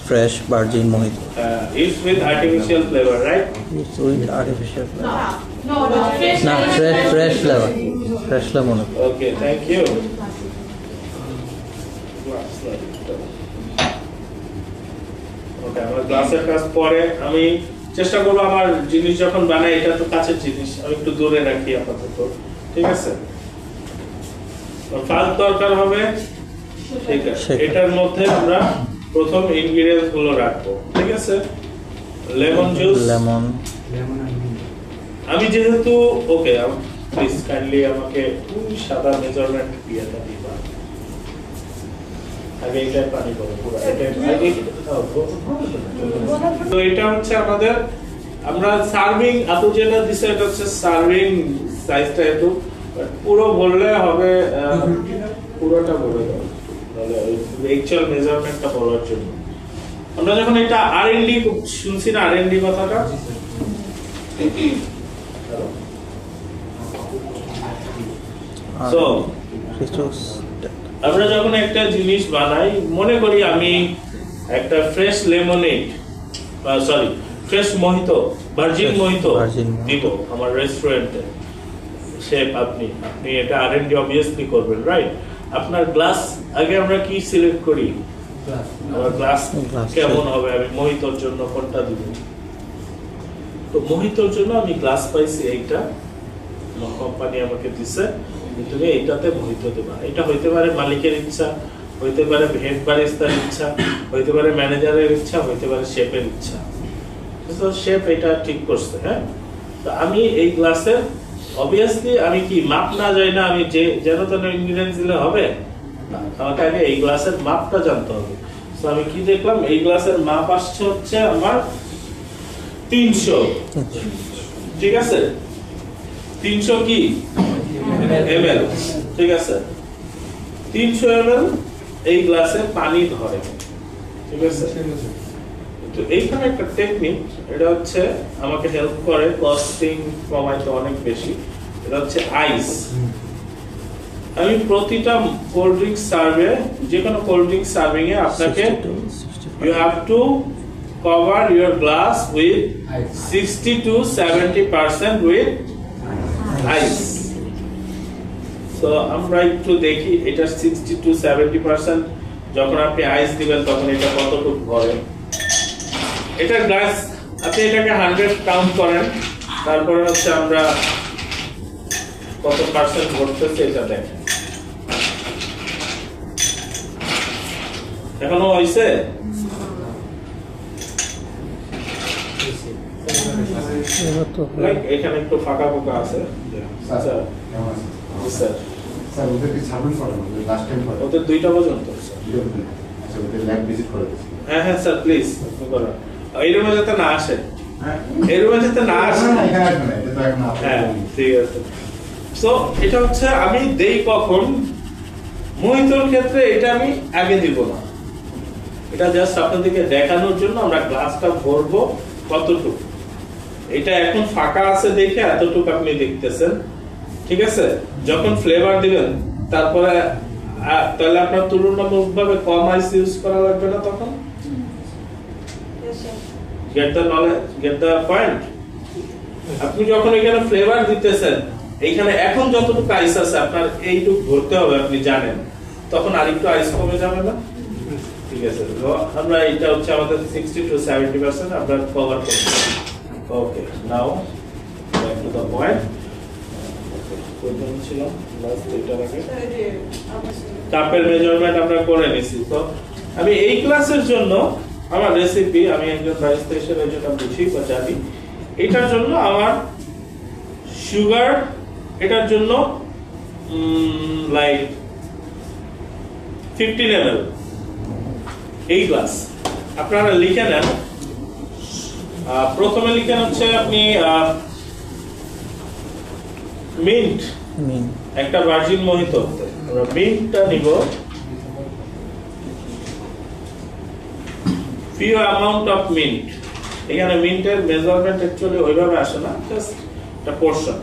fresh virgin mojito. It's with artificial flavor, right? It's with artificial flavor. No, fresh. No, fresh flavor. Fresh lemon. Okay, thank you. Okay, আমার গ্লাসের কাজ পরে আমি চেষ্টা করব আমার জিনিস যখন বানাই এটা তো কাছের জিনিস আমি একটু দূরে রাখি আপাতত, ঠিক আছে? ফাল দরকার হবে, ঠিক আছে? এটার মধ্যে আমরা প্রথম ইনগ্রেডিয়েন্টস গুলো রাখবো, ঠিক আছে? Lemon juice, lemon. আমি যেহেতু ওকে প্লিজ কাইন্ডলি আমাকে সাদা মেজারমেন্ট দিয়ে দিবা। আগে এটা পানি করো পুরো এটা আগে দাও তো এটা হচ্ছে আমাদের আমরা সার্ভিং এত যেটা দিছে এটা হচ্ছে সার্ভিং সাইজটা এত পুরো বললে হবে পুরোটা বলে দাও তাহলে অ্যাকচুয়াল মেজারমেন্টটা বলার জন্য আমরা যখন এটা আর&ডি শুনছি না আর&ডি কথাটা সো আমরা যখন একটা জিনিস বানাই মনে করি আমি একটা fresh lemonade fresh mojito virgin mojito দিব আমার রেস্টুরেন্টে শেফ আপনি এটা আর&ডি অবভিয়াসলি করবেন রাইট আপনার গ্লাস আগে আমরা কি সিলেক্ট করি আমার গ্লাস কেমন হবে আমি মোহিতোর জন্য কোনটা দিব তো মোহিতোর জন্য আমি গ্লাস পাইছি এইটা কোম্পানি আমাকে দিছে তুমি এইটাতে মোহিতো দেবা এটা হইতে পারে মালিকের ইচ্ছা হইতে পারে হেড বারিস্তার ইচ্ছা হইতে পারে ম্যানেজারের ইচ্ছা হইতে পারে শেফের ইচ্ছা তো শেফ এটা ঠিক করছে হ্যাঁ তো আমি এই গ্লাসের অবভিয়াসলি আমি কি মাপ না জানি না আমি যে যেন তেন ইনগ্রেডিয়েন্টস দিলে হবে আমাকে আগে এই গ্লাসের মাপটা জানতে হবে তো আমি কি দেখলাম এই গ্লাসের মাপ আসছে হচ্ছে আমার 300 ঠিক আছে 300 কি ml ঠিক আছে 300 ml এই গ্লাসে পানি ধরে ঠিক আছে তো এইখানে একটা টেকনিক এটা হচ্ছে আমাকে হেল্প করে কস্টিং কমাইতে অনেক বেশি এটা হচ্ছে আইস আমি প্রতিটা কোল্ড ড্রিঙ্ক সার্ভে যে কোনো কোল্ড ড্রিঙ্ক সার্ভিং এ আপনাকে you have to cover your glass with 60 to 70% with ice so আমরা একটু দেখি এটা 60 to 70% যখন আপনি আইস দিবেন তখন এটা কতটুকু ভরে এটা গ্লাস আপনি এটাকে 100 কাউন্ট করেন তারপরে হচ্ছে আমরা কত পার্সেন্ট ভরতেছে এটা দেখেন এখনো হইছে এখানে একটু ফাঁকা ফাঁকা আছে আচ্ছা স্যার স্যার ওদের কি সার্ভিস করেন লাস্ট টাইম করে ওদের 2টা পর্যন্ত আচ্ছা ওদের ল্যাব ভিজিট করে হ্যাঁ হ্যাঁ স্যার প্লিজ আপনি করেন এই রুমে যাতে না আসে এই রুমে যাতে না আসে এখানে আসবে না এটা তো এখন হ্যাঁ ঠিক আছে সো এটা হচ্ছে আমি দেই কখন মোহিতোর ক্ষেত্রে এটা আমি আগে দিব না এটা জাস্ট আপনাদেরকে দেখানোর জন্য আমরা গ্লাসটা ভরবো কতটুকু এটা এখন ফাঁকা আছে দেখে এতটুকু আপনি দেখতেছেন ঠিক আছে যখন ফ্লেভার দিবেন তারপরে তাহলে আপনার তুলনামূলকভাবে কম আইস ইউজ করা লাগবে না তখন get the point আপনি যখন এখানে ফ্লেভার দিতেছেন এইখানে এখন যতটুকু আইস আছে আপনার এইটুকু ভরতে হবে আপনি জানেন তখন আরেকটু আইস কমে যাবে না ঠিক আছে আমরা এটা হচ্ছে আমাদের 60 to 70% আমরা কভার করব ওকে নাও ব্যাক টু দ্য পয়েন্ট কোন ছিল লাস্ট এটা আগে কাপের মেজারমেন্ট আমরা করে নিছি তো আমি এই ক্লাসের জন্য আমার রেসিপি আমি একজন বাইস্তা হিসেবে যেটা বুঝি বা জানি এটার জন্য আমার সুগার এটার জন্য লাইক 15 ml এই গ্লাস আপনারা লিখে নেন প্রথমে লিখেন হচ্ছে আপনি মিন্ট একটা ভার্জিন মোহিতো আমরা মিন্টটা নিব few amount of mint এখানে মিন্টের মেজারমেন্ট অ্যাকচুয়ালি ওইভাবে আসে না জাস্ট একটা পোরশন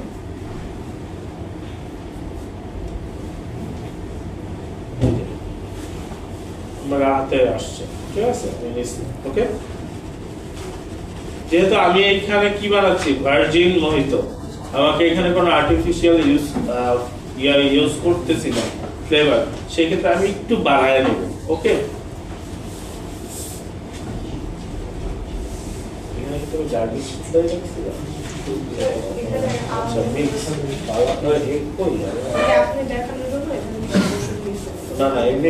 আমার হাতে আসছে ঠিক আছে ওকে। যেহেতু আমি এখানে কি বানাচ্ছি ভার্জিন মোহিত, আমাকে এখানে কোনো আর্টিফিশিয়াল ইউজ করতেছি না ফ্লেভার, সেই ক্ষেত্রে আমি একটু বাড়ায় নেব। ওকে, এখানে কি তুমি গার্লিক দিতে রাখছিলা? আচ্ছা মিক্স বাবা এক কই আপনি দেখানোর জন্য না না এমনি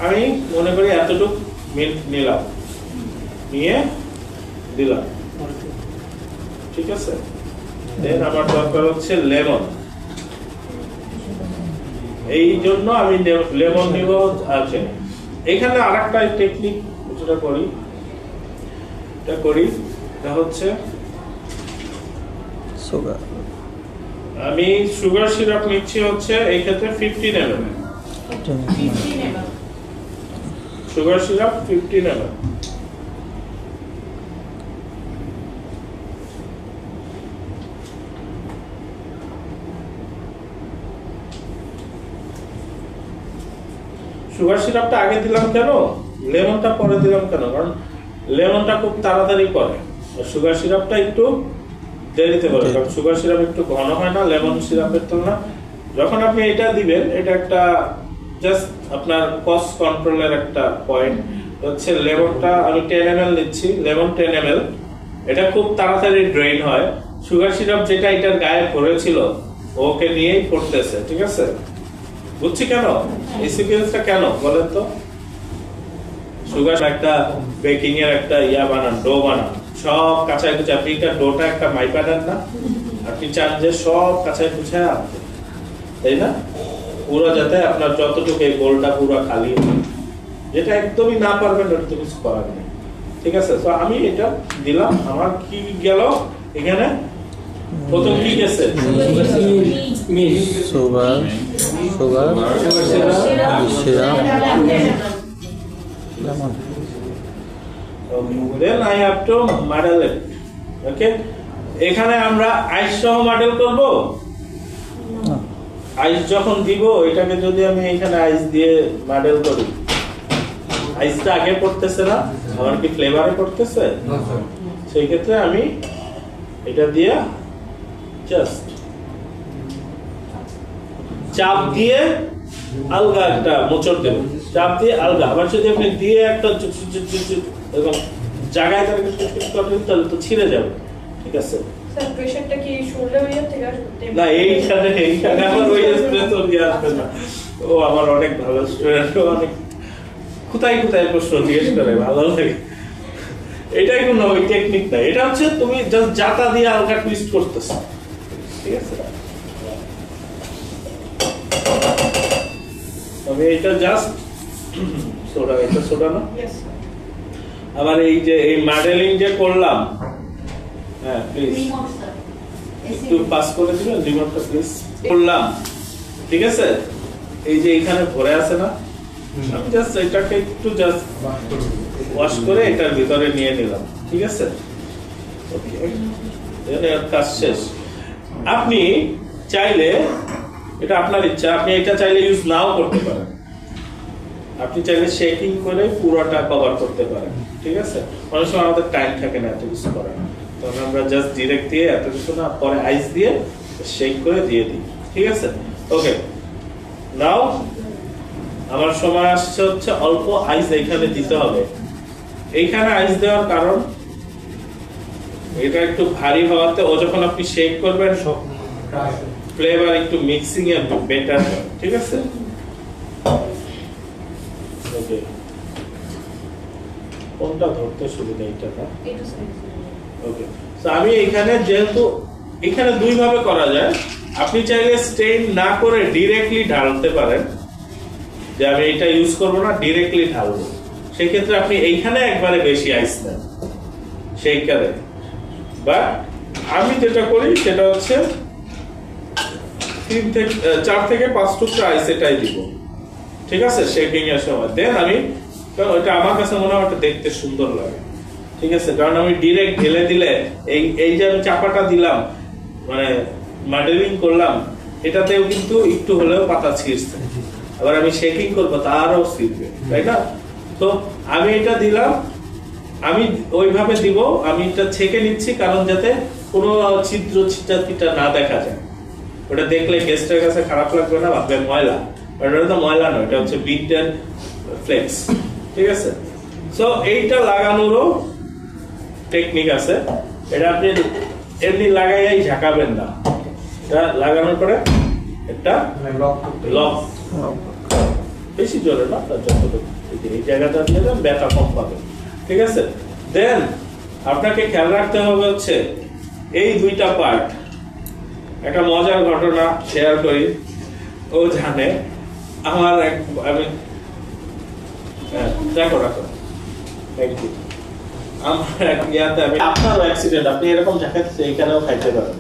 আমি মনে করি এতটুকু মিল্ক নিলাম, নিয়ে দিলাম, ঠিক আছে। দেন আমার দরকার হচ্ছে লেমন, এই জন্য আমি লেমন নিব। আছে এখানে আরেকটা টেকনিক যেটা করি, এটা হচ্ছে সুগার। আমি সুগার সিরাপ নিচ্ছি হচ্ছে এই ক্ষেত্রে 15 ml sugar syrup 15 ml। Sugar সিরাপটা আগে দিলাম কেন, লেমনটা পরে দিলাম কেন, কারণ লেমনটা খুব তাড়াতাড়ি করে, আর সুগার সিরাপটা একটু দেরিতে করে, কারণ সুগার সিরাপ একটু ঘন হয় না লেমন সিরাপের তুলনা। যখন আপনি এটা দিবেন, এটা একটা জাস্ট আপনার কস্ট কন্ট্রোলের একটা পয়েন্ট হচ্ছে। লেমনটা আমি 10 ml নিচ্ছি, লেমন 10 ml, এটা খুব তাড়াতাড়ি ড্রেন হয়। সুগার সিরাপ যেটা এটার গায়ে ভরেছিল ওকে নিয়েই পড়তেছে, ঠিক আছে। বুঝছি কেন এই সিকোয়েন্সটা কেন বলেন তো। সুগার একটা বেকিং এর একটা বানান, ডো বানান, সব কাঁচায় কুচে। আপনি এটা ডোটা একটা মাইপা দেন না, আপনি চান যে সব কাঁচায় কুচে আনতে, তাই না, পুরো যাতে আপনার যতটুকু এই বোলটা পুরো খালি হয়। যেটা একদমই না পারবেন ওটা তো কিছু করার নেই, ঠিক আছে। তো আমি এটা দিলাম, আমার কি গেল এখানে, প্রথম কি গেছে sugar, syrup, lemon. Then I have to model it. Okay? এখানে আমরা আইস সহ মডেল করব। আইস যখন দিব, এটাকে যদি আমি এখানে আইস দিয়ে মডেল করি, আইসটা আগে পড়তেছে না, আমার কি ফ্লেভারে পড়তেছে, সেই ক্ষেত্রে আমি এটা দিয়ে জাস্ট চাপ দিয়ে আলগা একটা মোচড় দেব, চাপ দিয়ে আলগা। আবার যদি আপনি দিয়ে একটা এরকম জায়গায় করেন তাহলে তো ছিঁড়ে যাবে, ঠিক আছে। স্যার প্রেসারটা কি শোল্ডার এরিয়া থেকে আসবে না এইখানে আমার ওই এক্সপ্রেসর দিয়ে আসবে না। ও আমার অনেক ভালো স্টুডেন্ট, অনেক কোথায় প্রশ্ন জিজ্ঞেস করে, ভালো লাগে। এটাই কোনো ওই টেকনিক না, এটা হচ্ছে তুমি জাস্ট জাতা দিয়ে হালকা টুইস্ট করতেছ, ঠিক আছে। আমি এটা জাস্ট সোডা, এটা সোডা না, আবার এই যে এই মডেলিং যে করলাম, হ্যাঁ প্লিজ একটু পাস করে দিবেন রিমোটটা প্লিজ, করলাম, ঠিক আছে। এই যে এখানে ভরে আছে না, আমি জাস্ট এটাকে একটু জাস্ট ওয়াশ করে এটার ভিতরে নিয়ে নিলাম, ঠিক আছে। ওকে, এর কাজ শেষ। আপনি চাইলে, এটা আপনার ইচ্ছা, আপনি এটা চাইলে ইউজ নাও করতে পারেন, আপনি চাইলে শেকিং করে পুরোটা কভার করতে পারেন, ঠিক আছে। অনেক সময় আমাদের টাইম থাকে না এত কিছু করার, তখন আমরা জাস্ট ডিরেক্ট দিয়ে এত কিছু না, পরে আইস দিয়ে শেক করে দিয়ে দিই, ঠিক আছে। ওকে, নাও আমার সময় আসছে হচ্ছে অল্প আইস এইখানে দিতে হবে। এইখানে আইস দেওয়ার কারণ, এটা একটু ভারী হওয়াতে ও যখন আপনি শেক করবেন সব ফ্লেভার একটু মিক্সিং এ বেটার হয়, ঠিক আছে। ওকে, কোনটা ধরতে সুবিধা, এটা না, ওকে। তো আমি এখানে যেহেতু এখানে দুই ভাবে করা যায়, আপনি চাইলে স্টেইন না করে ডাইরেক্টলি ঢালতে পারেন, যে আমি এটা ইউজ করব না, ডাইরেক্টলি ঢালবো। সেই ক্ষেত্রে আপনি এইখানে একবারে বেশি আইস দেন সেইকারে, বা আমি যেটা করি সেটা হচ্ছে 4 থেকে 5 টুকরা আইস এটাই দিব, ঠিক আছে, শেকিং এর সময়। দেন আমি, কারণ ওটা আমার কাছে মনে হয় ওটা দেখতে সুন্দর লাগে, ঠিক আছে। কারণ আমি ডাইরেক্ট ঢেলে দিলে, এই যে আমি চাপাটা দিলাম, মানে মডেলিং করলাম, এটাতেও কিন্তু একটু হলেও পাতা ছিঁড়ছে, আবার আমি শেকিং করবো তারও ছিঁড়বে, তাই না। তো আমি এটা দিলাম, আমি ওইভাবে দিব, আমি এটা ছেঁকে নিচ্ছি কারণ যাতে কোনো ছিদ্র ছিটা না দেখা যায়। ওটা দেখলে গেস্টের কাছে খারাপ লাগবে না, ভাববে ময়লা। ওটা তো ময়লা নয়, এটা হচ্ছে বিট এন্ড ফ্লেক্স, ঠিক আছে? সো এইটা লাগানোরও টেকনিক আছে। এটা আপনি এমনি লাগাইয়াই ঝাঁকাবেন না, এটা লাগানোর পরে একটা লক, বেশি জোরে না, যতটুকু এই জায়গাটা দিয়ে দেন, ব্যথা কম পাবে, ঠিক আছে? দেন আপনাকে খেয়াল রাখতে হবে হচ্ছে এই দুইটা পার্ট। একটা মজার ঘটনা শেয়ার করি, ও জানে আমার আমি রাখো থ্যাংক ইউ। আমার এক ইয়াতে আপনারও অ্যাক্সিডেন্ট, আপনি এরকম ঝাঁকাচ্ছে এখানেও খাইতে পারেন,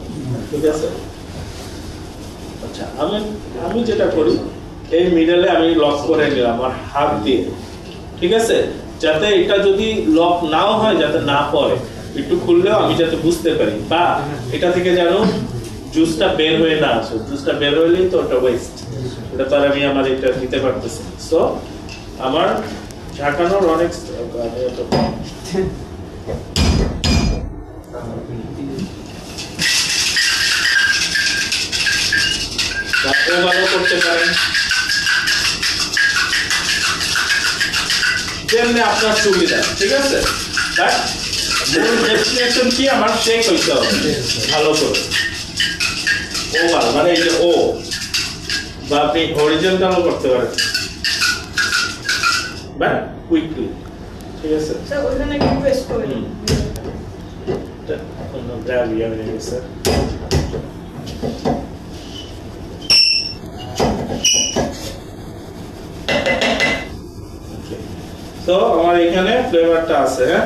ঠিক আছে? আচ্ছা, আমি যেটা করি এই মিডলে আমি লক করে নিলাম আমার হাত দিয়ে, ঠিক আছে? যাতে এটা যদি লক নাও হয়, যাতে না পড়ে, একটু খুললেও আমি যাতে বুঝতে পারি, বা এটা থেকে যেন জুসটা বের হয়ে না আসে। জুসটা বের হইলেই তো ওটা ওয়েস্ট, এটা তো আমি আমার এটা দিতে পারতেছি। সো আমার ঝাঁকানোর অনেক ভালো করতে পারেন, যেমনি আপনার সুবিধা, ঠিক আছে? বাট মূল ডেস্টিনেশন কি, আমার শেক হইতে হবে ভালো করে। ওভাল মানে এই যে ও, বা আপনি হরিজন্টালও করতে পারেন, বাট কুইকলি, ঠিক আছে? স্যার ওখানে কি প্রেস করে গ্র্যাভিয়া হয়ে গেছে। তো আমার এখানে ফ্লেভারটা আছে, হ্যাঁ?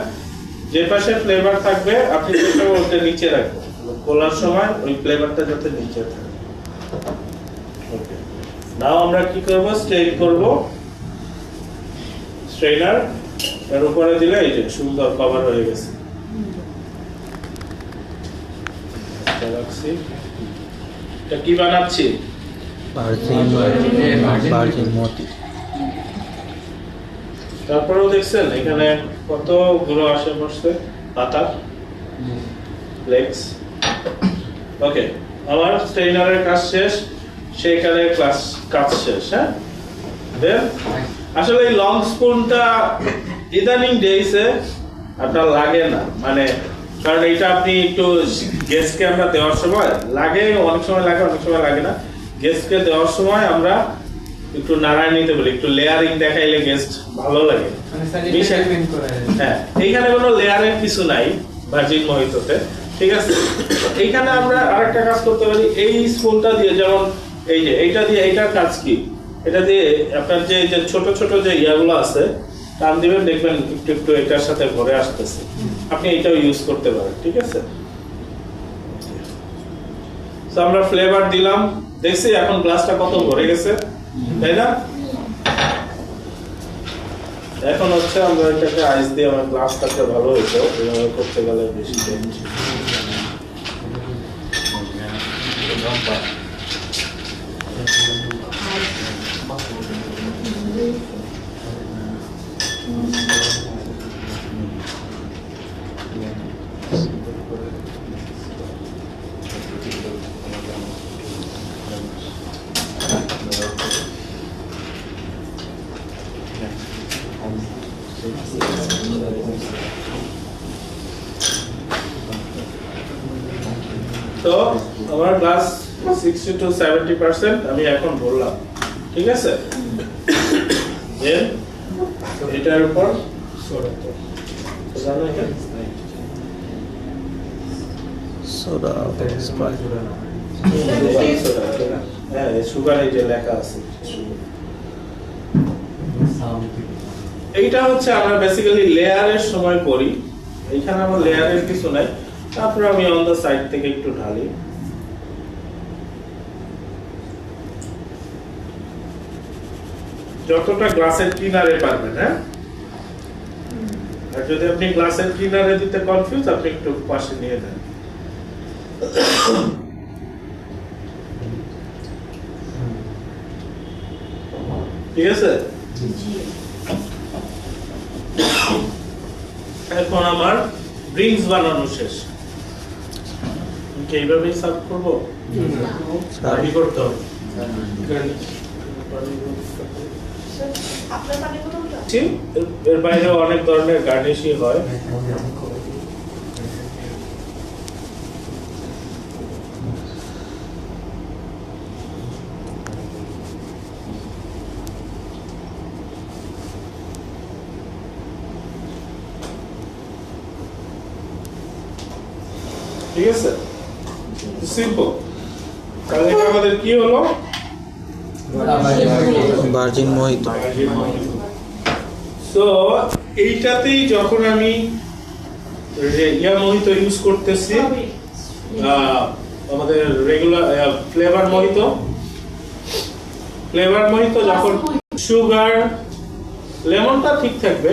যে পাশে ফ্লেভার থাকবে আপনি চেষ্টা করবেন ওটা নিচে রাখবেন, খোলার সময় ওই ফ্লেভারটা যাতে নিচে থাকে। ওকে, নাও আমরা কি করব, স্ট্রেন করব। স্ট্রেনার এর উপরে দিলে এই যে সুন্দর কভার হয়ে গেছে। এটা কি বানাচ্ছি? ভার্জিন মতি। তারপরেও দেখছেন এখানে কতগুলো আসে বসছে পাতা, ফ্লেক্স। ওকে, আমার স্ট্রেনারের কাজ শেষ, শেকারের কাজ শেষ, হ্যাঁ? দেন আসলে এই লং স্পুনটা ইদানিং ডেইসে আপনার লাগে না, মানে কারণ এটা আপনি একটু গেস্টকে আমরা দেওয়ার সময় লাগে, অনেক সময় লাগে, অনেক সময় লাগে না। গেস্টকে দেওয়ার সময় আমরা একটু নাড়ায় নিতে বলি, একটু লেয়ারিং দেখাইলে গেস্ট ভালো লাগে। হ্যাঁ, এইখানে কোনো লেয়ারের কিছু নাই ভার্জিন মহিতোতে, ঠিক আছে? এইখানে আমরা আরেকটা কাজ করতে পারি, এই স্পুনটা দিয়ে, যেমন এই যে এইটা দিয়ে, এইটার কাজ কি, এটা দিয়ে আপনার যে ছোট ছোট যে ইয়াগুলো আছে টান দিবেন, দেখবেন একটু একটু এটার সাথে ভরে আসতেছে। আপনি এটাও ইউজ করতে পারেন, ঠিক আছে? তো আমরা ফ্লেভার দিলাম, দেখছি এখন গ্লাসটা কত ভরে গেছে, তাই না? এখন হচ্ছে আমরা এটাকে আইস দিয়ে আমার গ্লাসটাকে ভালো হইতো, এভাবে করতে গেলে বেশি তো আমার গ্লাস 60 to 70% আমি এখন বললাম, ঠিক আছে? দেন এটার উপর সোডা স্প্রাইট। হ্যাঁ, সুগার এই যে লেখা আছে, এইটা হচ্ছে আমরা বেসিক্যালি লেয়ারের সময় করি। এইখানে আমার লেয়ারের কিছু নাই, তারপর আমি অন দ্য সাইড থেকে একটু ঢালি। যতটা গ্লাসের কিনারে পারবেন, হ্যাঁ? আর যদি আপনি গ্লাসের কিনারে দিতে কনফিউজ, আপনি একটু পাশে নিয়ে নেন। ঠিক আছে? এখন আমার ড্রিঙ্কস বানানো শেষ। আমি কি এইভাবেই সার্ভ করবো? পানি করতে হবে। আপনার পানি বোতলটা এর বাইরেও অনেক ধরনের গার্নিশই হয়। ঠিক আছে, সিম্পল। তাহলে এটা আমাদের কি হলো? ভার্জিন মোহিত। সো এইটাতেই যখন আমি ইয়া মোহিত ইউজ করতেছি, আমাদের রেগুলার ফ্লেভার মোহিত যখন সুগার লেমনটা ঠিক থাকবে,